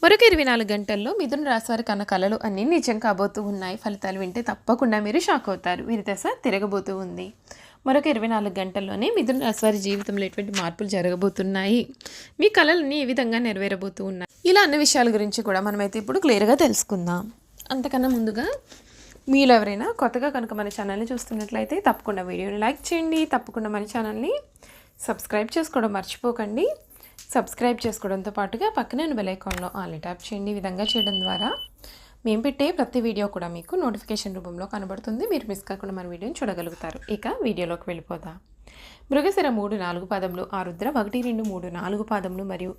మరొక 24 గంటల్లో మిథున రాశి వారి కన్న కలలు అన్నీ నిజం కాబోతూ ఉన్నాయి. ఫలితాలు వింటే తప్పకుండా మీరు షాక్ అవుతారు. వీరి దశ తిరగబోతూ ఉంది. మరొక 24 గంటల్లోనే మిథున రాశి వారి జీవితంలో ఎటువంటి మార్పులు జరగబోతున్నాయి, మీ కలలన్నీ ఏ విధంగా నెరవేరబోతూ ఉన్నాయి, ఇలా అన్ని విషయాల గురించి కూడా మనమైతే ఇప్పుడు క్లియర్గా తెలుసుకుందాం. అంతకన్నా ముందుగా మీలో ఎవరైనా కొత్తగా కనుక మన ఛానల్ని చూస్తున్నట్లయితే తప్పకుండా వీడియోని లైక్ చేయండి. తప్పకుండా మన ఛానల్ని సబ్స్క్రైబ్ చేసుకోవడం మర్చిపోకండి. సబ్స్క్రైబ్ చేసుకోవడంతో పాటుగా పక్కనే బెల్ ఐకాన్లో ఆల్ ట్యాప్ చేయండి. ఈ విధంగా చేయడం ద్వారా మేము పెట్టే ప్రతి వీడియో కూడా మీకు నోటిఫికేషన్ రూపంలో కనబడుతుంది. మీరు మిస్ కాకుండా మన వీడియోని చూడగలుగుతారు. ఇక వీడియోలోకి వెళ్ళిపోదాం. మృగశిర 3, 4 పాదములు, ఆరుద్ర 1, 2, 3, 4 పాదములు మరియు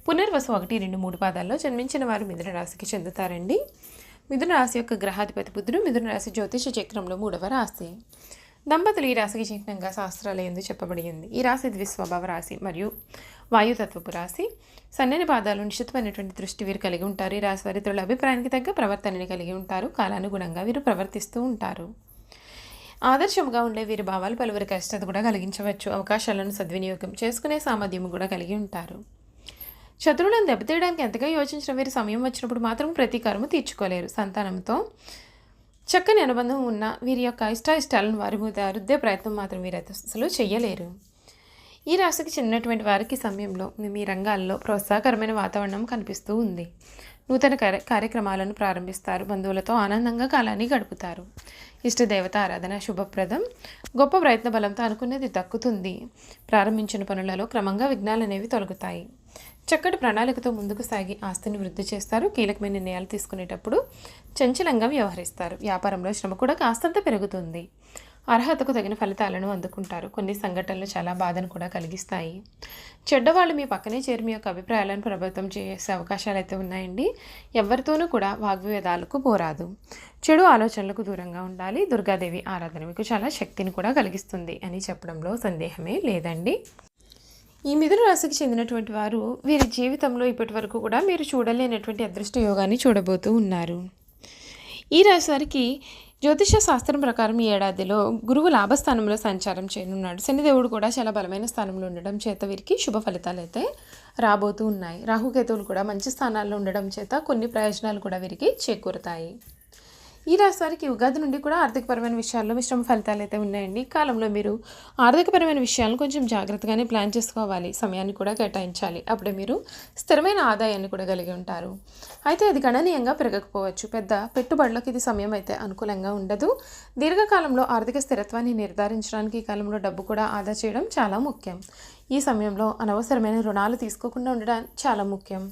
పునర్వసు 1, 2, 3 పాదాల్లో జన్మించిన వారు మిథున రాశికి చెందుతారండి. మిథున రాశి యొక్క గ్రహాధిపతి బుధుడు. మిథున రాశి జ్యోతిష చక్రంలో 3వ రాశి. దంపతులు ఈ రాశికి చిహ్నంగా శాస్త్రాలు ఎందు చెప్పబడింది. ఈ రాశి ద్విస్వభావ రాశి మరియు వాయుతత్వపు రాశి. సన్నని పాదాలు, నిశ్చితమైనటువంటి దృష్టి వీరు కలిగి ఉంటారు. ఈ రాశి వారి ఇతరుల అభిప్రాయానికి తగ్గ ప్రవర్తనని కలిగి ఉంటారు. కాలానుగుణంగా వీరు ప్రవర్తిస్తూ ఉంటారు. ఆదర్శంగా ఉండే వీరి భావాలు పలువురి కష్టత కూడా కలిగించవచ్చు. అవకాశాలను సద్వినియోగం చేసుకునే సామర్థ్యం కూడా కలిగి ఉంటారు. శత్రువులను దెబ్బతీయడానికి ఎంతగా యోచించిన వీరి సమయం వచ్చినప్పుడు మాత్రం ప్రతీకారము తీర్చుకోలేరు. సంతానంతో చక్కని అనుబంధం ఉన్న వీరి యొక్క ఇష్టాయిష్టాలను వారి మీద రుద్దే ప్రయత్నం మాత్రం వీరు అసలు చెయ్యలేరు. ఈ రాశికి చెందినటువంటి వారికి సమయంలో మీ రంగాల్లో ప్రోత్సాహకరమైన వాతావరణం కనిపిస్తూ ఉంది. నూతన కార్యక్రమాలను ప్రారంభిస్తారు. బంధువులతో ఆనందంగా కాలాన్ని గడుపుతారు. ఇష్టదేవత ఆరాధన శుభప్రదం. గొప్ప ప్రయత్న బలంతో అనుకున్నది దక్కుతుంది. ప్రారంభించిన పనులలో క్రమంగా విఘ్నాలు అనేవి తొలగుతాయి. చక్కటి ప్రణాళికతో ముందుకు సాగి ఆస్తిని వృద్ధి చేస్తారు. కీలకమైన నిర్ణయాలు తీసుకునేటప్పుడు చంచలంగా వ్యవహరిస్తారు. వ్యాపారంలో శ్రమ కూడా కాస్తంత పెరుగుతుంది. అర్హతకు తగిన ఫలితాలను అందుకుంటారు. కొన్ని సంఘటనలు చాలా బాధను కూడా కలిగిస్తాయి. చెడ్డవాళ్ళు మీ పక్కనే చేరి మీ యొక్క అభిప్రాయాలను ప్రభావితం చేసే అవకాశాలు అయితే ఉన్నాయండి. ఎవరితోనూ కూడా వాగ్వివాదాలకు పోరాదు. చెడు ఆలోచనలకు దూరంగా ఉండాలి. దుర్గాదేవి ఆరాధన మీకు చాలా శక్తిని కూడా కలిగిస్తుంది అని చెప్పడంలో సందేహమే లేదండి. ఈ మిథున రాశికి చెందినటువంటి వారు వీరి జీవితంలో ఇప్పటి వరకు కూడా మీరు చూడలేనటువంటి అదృష్ట యోగాన్ని చూడబోతూ ఉన్నారు. ఈ రాశి వారికి జ్యోతిష శాస్త్రం ప్రకారం ఈ ఏడాదిలో గురువు లాభస్థానంలో సంచారం చేయనున్నాడు. శనిదేవుడు కూడా చాలా బలమైన స్థానంలో ఉండడం చేత వీరికి శుభ ఫలితాలు అయితే రాబోతూ ఉన్నాయి. రాహుకేతువులు కూడా మంచి స్థానాల్లో ఉండడం చేత కొన్ని ప్రయోజనాలు కూడా వీరికి చేకూరుతాయి. ఈ రాశి వారికి ఉగాది నుండి కూడా ఆర్థికపరమైన విషయాల్లో మిశ్రమ ఫలితాలు అయితే ఉన్నాయండి. ఈ కాలంలో మీరు ఆర్థికపరమైన విషయాలను కొంచెం జాగ్రత్తగానే ప్లాన్ చేసుకోవాలి. సమయాన్ని కూడా కేటాయించాలి. అప్పుడే మీరు స్థిరమైన ఆదాయాన్ని కూడా కలిగి ఉంటారు. అయితే అది గణనీయంగా పెరగకపోవచ్చు. పెద్ద పెట్టుబడులకు ఇది సమయం అయితే అనుకూలంగా ఉండదు. దీర్ఘకాలంలో ఆర్థిక స్థిరత్వాన్ని నిర్ధారించడానికి ఈ కాలంలో డబ్బు కూడా ఆదా చేయడం చాలా ముఖ్యం. ఈ సమయంలో అనవసరమైన రుణాలు తీసుకోకుండా ఉండడం చాలా ముఖ్యం.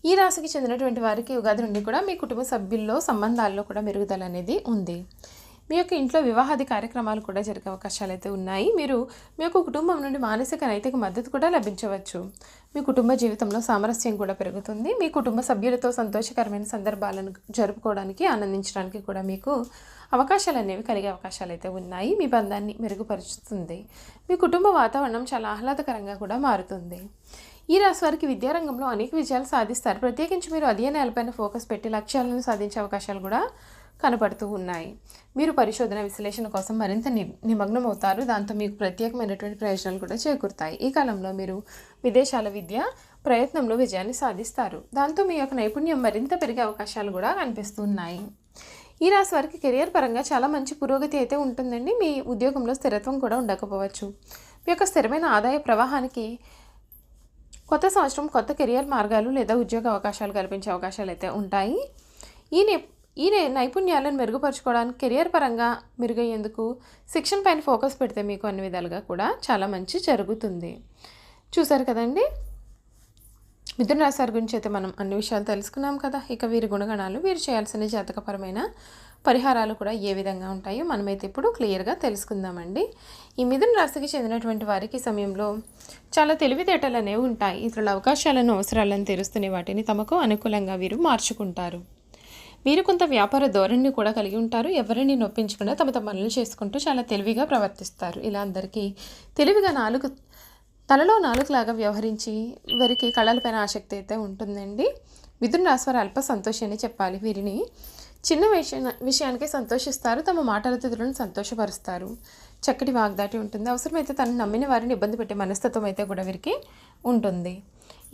ఈ రాశికి చెందినటువంటి వారికి ఉగాది నుండి కూడా మీ కుటుంబ సభ్యుల్లో సంబంధాల్లో కూడా మెరుగుదల అనేది ఉంది. మీ యొక్క ఇంట్లో వివాహాది కార్యక్రమాలు కూడా జరిగే అవకాశాలు అయితే ఉన్నాయి. మీరు మీ యొక్క కుటుంబం నుండి మానసిక నైతిక మద్దతు కూడా లభించవచ్చు. మీ కుటుంబ జీవితంలో సామరస్యం కూడా పెరుగుతుంది. మీ కుటుంబ సభ్యులతో సంతోషకరమైన సందర్భాలను జరుపుకోవడానికి ఆనందించడానికి కూడా మీకు అవకాశాలు అనేవి కలిగే అవకాశాలు అయితే ఉన్నాయి. మీ బంధాన్ని మెరుగుపరుస్తుంది. మీ కుటుంబ వాతావరణం చాలా ఆహ్లాదకరంగా కూడా మారుతుంది. ఈ రాశి వారికి విద్యారంగంలో అనేక విజయాలు సాధిస్తారు. ప్రత్యేకించి మీరు అధ్యయనాలపైన ఫోకస్ పెట్టి లక్ష్యాలను సాధించే అవకాశాలు కూడా కనపడుతూ ఉన్నాయి. మీరు పరిశోధన విశ్లేషణ కోసం మరింత నిమగ్నం అవుతారు. దాంతో మీకు ప్రత్యేకమైనటువంటి ప్రయోజనాలు కూడా చేకూరుతాయి. ఈ కాలంలో మీరు విదేశాల విద్య ప్రయత్నంలో విజయాన్ని సాధిస్తారు. దాంతో మీ యొక్క నైపుణ్యం మరింత పెరిగే అవకాశాలు కూడా కనిపిస్తున్నాయి. ఈ రాశి వారికి కెరియర్ పరంగా చాలా మంచి పురోగతి అయితే ఉంటుందండి. మీ ఉద్యోగంలో స్థిరత్వం కూడా ఉండకపోవచ్చు. మీ యొక్క స్థిరమైన ఆదాయ ప్రవాహానికి కొత్త సంవత్సరం కొత్త కెరియర్ మార్గాలు లేదా ఉద్యోగ అవకాశాలు కల్పించే అవకాశాలు అయితే ఉంటాయి. ఈ నైపుణ్యాలను మెరుగుపరచుకోవడానికి కెరియర్ పరంగా మెరుగయ్యేందుకు శిక్షణ పైన ఫోకస్ పెడితే మీకు అన్ని విధాలుగా కూడా చాలా మంచి జరుగుతుంది. చూసారు కదండి. మిథున రాశి వారి గురించి అయితే మనం అన్ని విషయాలు తెలుసుకున్నాం కదా. ఇక వీరి గుణగణాలు, వీరు చేయాల్సిన జాతకపరమైన పరిహారాలు కూడా ఏ విధంగా ఉంటాయో మనమైతే ఇప్పుడు క్లియర్గా తెలుసుకుందామండి. ఈ మిథున రాశికి చెందినటువంటి వారికి సమయంలో చాలా తెలివితేటలు అనేవి ఉంటాయి. ఇతరుల అవకాశాలను, అవసరాలను తీరుస్తునే వాటిని తమకు అనుకూలంగా వీరు మార్చుకుంటారు. వీరు కొంత వ్యాపార ధోరణిని కూడా కలిగి ఉంటారు. ఎవరిని నొప్పించకుండా తమ పనులు చేసుకుంటూ చాలా తెలివిగా ప్రవర్తిస్తారు. ఇలా అందరికీ తెలివిగా తలలో నాలుగులాగా వ్యవహరించి వీరికి కళలపైన ఆసక్తి అయితే ఉంటుందండి. మిథున రాశి వారు అల్ప సంతోషి అని చెప్పాలి. వీరిని చిన్న విషయానికి సంతోషిస్తారు. తమ మాటలతో ఇతరులను సంతోషపరుస్తారు. చక్కటి వాగ్దాటి ఉంటుంది. అవసరమైతే తను నమ్మిన వారిని ఇబ్బంది పెట్టే మనస్తత్వం అయితే కూడా వీరికి ఉంటుంది.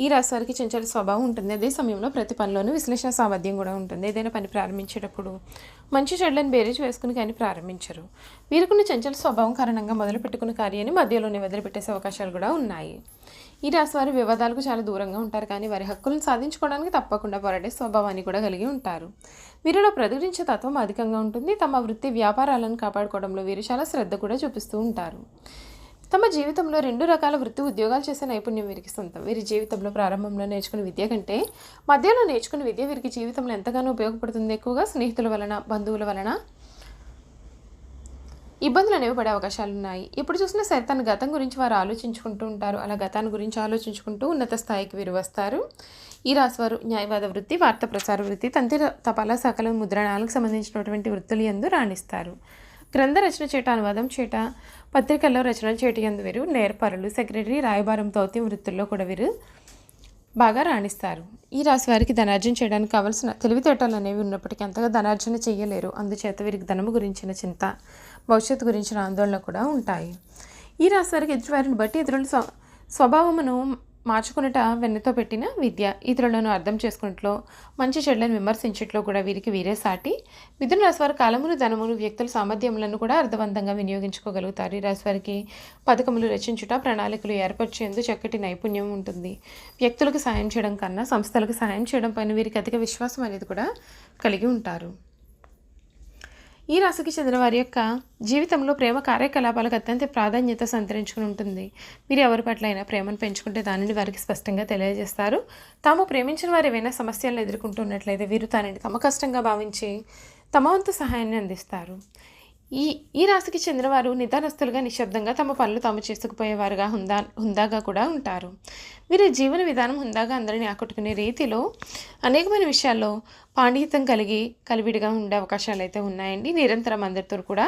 ఈ రాశి వారికి చంచల స్వభావం ఉంటుంది. అదే సమయంలో ప్రతి పనిలోనూ విశ్లేషణ సామర్థ్యం కూడా ఉంటుంది. ఏదైనా పని ప్రారంభించేటప్పుడు మంచి చెడులను బేరీజ్ వేసుకుని కానీ ప్రారంభించరు. వీరికున్న చంచల స్వభావం కారణంగా మొదలు పెట్టుకున్న కార్యాన్ని మధ్యలోనే వదిలిపెట్టేసే అవకాశాలు కూడా ఉన్నాయి. ఈ రాశి వారి వివాదాలకు చాలా దూరంగా ఉంటారు, కానీ వారి హక్కులను సాధించుకోవడానికి తప్పకుండా పోరాడే స్వభావాన్ని కూడా కలిగి ఉంటారు. వీరిలో ప్రతిఘటించే తత్వం అధికంగా ఉంటుంది. తమ వృత్తి వ్యాపారాలను కాపాడుకోవడంలో వీరు చాలా శ్రద్ధ కూడా చూపిస్తూ ఉంటారు. తమ జీవితంలో 2 రకాల వృత్తి ఉద్యోగాలు చేసే నైపుణ్యం వీరికి సొంతం. వీరి జీవితంలో ప్రారంభంలో నేర్చుకున్న విద్య కంటే మధ్యలో నేర్చుకున్న విద్య వీరికి జీవితంలో ఎంతగానో ఉపయోగపడుతుంది. ఎక్కువగా స్నేహితుల వలన, బంధువుల వలన ఇబ్బందులు అనేవి పడే అవకాశాలు ఉన్నాయి. ఇప్పుడు చూసినా సరే తన గతం గురించి వారు ఆలోచించుకుంటూ ఉంటారు. అలా గతాన్ని గురించి ఆలోచించుకుంటూ ఉన్నత స్థాయికి వీరు వస్తారు. ఈ రాశివారు న్యాయవాద వృత్తి, వార్తా ప్రసార వృత్తి, తంతి తపాలా శాఖల ముద్రణాలకు సంబంధించినటువంటి వృత్తులు యందు రాణిస్తారు. గ్రంథ రచన చేట, అనువాదం చేట, పత్రికల్లో రచనలు చేటి యందు వీరు నేర్పరులు, సెక్రటరీ, రాయబారం, దౌత్యం వృత్తుల్లో కూడా వీరు బాగా రాణిస్తారు. ఈ రాశి వారికి ధనార్జన చేయడానికి కావాల్సిన తెలివితేటలు అనేవి ఉన్నప్పటికీ అంతగా ధనార్జన చేయలేరు. అందుచేత వీరికి ధనము గురించిన చింత, భవిష్యత్తు గురించిన ఆందోళన కూడా ఉంటాయి. ఈ రాశి వారికి ఎదుటివారిని బట్టి ఇతరుల స్వభావమును మార్చుకున్నట వెన్నతో పెట్టిన విద్య. ఇతరులను అర్థం చేసుకున్నట్లో, మంచి చెడులను విమర్శించట్లో కూడా వీరికి వీరే సాటి. మిథున రాశి వారి కాలమును, ధనమును, వ్యక్తుల సామర్థ్యములను కూడా అర్థవంతంగా వినియోగించుకోగలుగుతారు. ఈ రాశి వారికి పథకములు రచించుట, ప్రణాళికలు ఏర్పరిచేందుకు చక్కటి నైపుణ్యం ఉంటుంది. వ్యక్తులకు సాయం చేయడం కన్నా సంస్థలకు సాయం చేయడం పైన వీరికి అధిక విశ్వాసం అనేది కూడా కలిగి ఉంటారు. ఈ రాశికి చెందిన వారి యొక్క జీవితంలో ప్రేమ కార్యకలాపాలకు అత్యంత ప్రాధాన్యత సంతరించుకుని ఉంటుంది. మీరు ఎవరి పట్ల అయినా ప్రేమను పెంచుకుంటే దానిని వారికి స్పష్టంగా తెలియజేస్తారు. తాము ప్రేమించిన వారు ఏవైనా సమస్యలను ఎదుర్కొంటున్నట్లయితే వీరు దానిని తమ కష్టంగా భావించి తమ వంతు సహాయాన్ని అందిస్తారు. ఈ రాశికి చెందిన వారు నిదానస్తులుగా, నిశ్శబ్దంగా తమ పనులు తాము చేసుకుపోయేవారుగా హుందాగా కూడా ఉంటారు. వీరి జీవన విధానం హుందాగా అందరినీ ఆకట్టుకునే రీతిలో అనేకమైన విషయాల్లో పాండిత్యం కలివిడిగా ఉండే అవకాశాలు అయితే ఉన్నాయండి. నిరంతరం అందరితో కూడా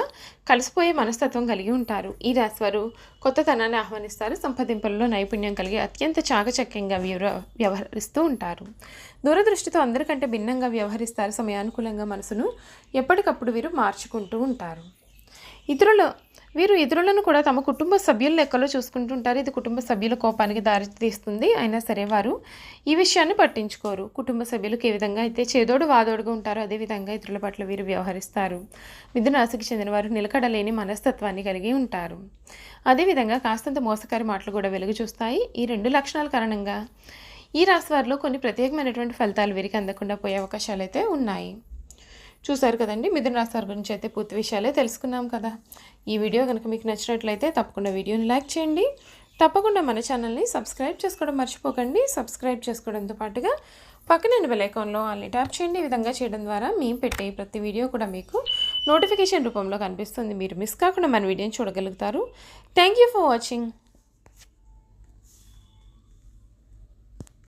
కలిసిపోయే మనస్తత్వం కలిగి ఉంటారు. ఈ రాశి వారు కొత్తతనాన్ని ఆహ్వానిస్తారు. సంపాదింపులలో నైపుణ్యం కలిగి అత్యంత చాకచక్యంగా వ్యవహరిస్తూ ఉంటారు. దూరదృష్టితో అందరికంటే భిన్నంగా వ్యవహరిస్తారు. సమయానుకూలంగా మనసును ఎప్పటికప్పుడు వీరు మార్చుకుంటూ ఉంటారు. వీరు ఇతరులను కూడా తమ కుటుంబ సభ్యుల లెక్కలో చూసుకుంటుంటారు. ఇది కుటుంబ సభ్యుల కోపానికి దారితీస్తుంది. అయినా సరే వారు ఈ విషయాన్ని పట్టించుకోరు. కుటుంబ సభ్యులకు ఏ విధంగా అయితే చేదోడు వాదోడుగా ఉంటారో అదేవిధంగా ఇతరుల పట్ల వీరు వ్యవహరిస్తారు. మిథున రాశికి చెందిన వారు నిలకడలేని మనస్తత్వాన్ని కలిగి ఉంటారు. అదేవిధంగా కాస్తంత మోసకారి మాటలు కూడా వెలుగు చూస్తాయి. ఈ 2 లక్షణాల కారణంగా ఈ రాశి వారిలో కొన్ని ప్రత్యేకమైనటువంటి ఫలితాలు వీరికి అందకుండా పోయే అవకాశాలు అయితే ఉన్నాయి. చూసారు కదండి, మిథున రాశి వారి గురించి అయితే పూర్తి విషయాలే తెలుసుకున్నాం కదా. ఈ వీడియో కనుక మీకు నచ్చినట్లయితే తప్పకుండా వీడియోని లైక్ చేయండి. తప్పకుండా మన ఛానల్ని సబ్స్క్రైబ్ చేసుకోవడం మర్చిపోకండి. సబ్స్క్రైబ్ చేసుకోవడంతో పాటుగా పక్కన బెల్ ఐకాన్లో ఆల్ని ట్యాప్ చేయండి. ఈ విధంగా చేయడం ద్వారా మేము పెట్టే ప్రతి వీడియో కూడా మీకు నోటిఫికేషన్ రూపంలో కనిపిస్తుంది. మీరు మిస్ కాకుండా మన వీడియోని చూడగలుగుతారు. Thank you for watching.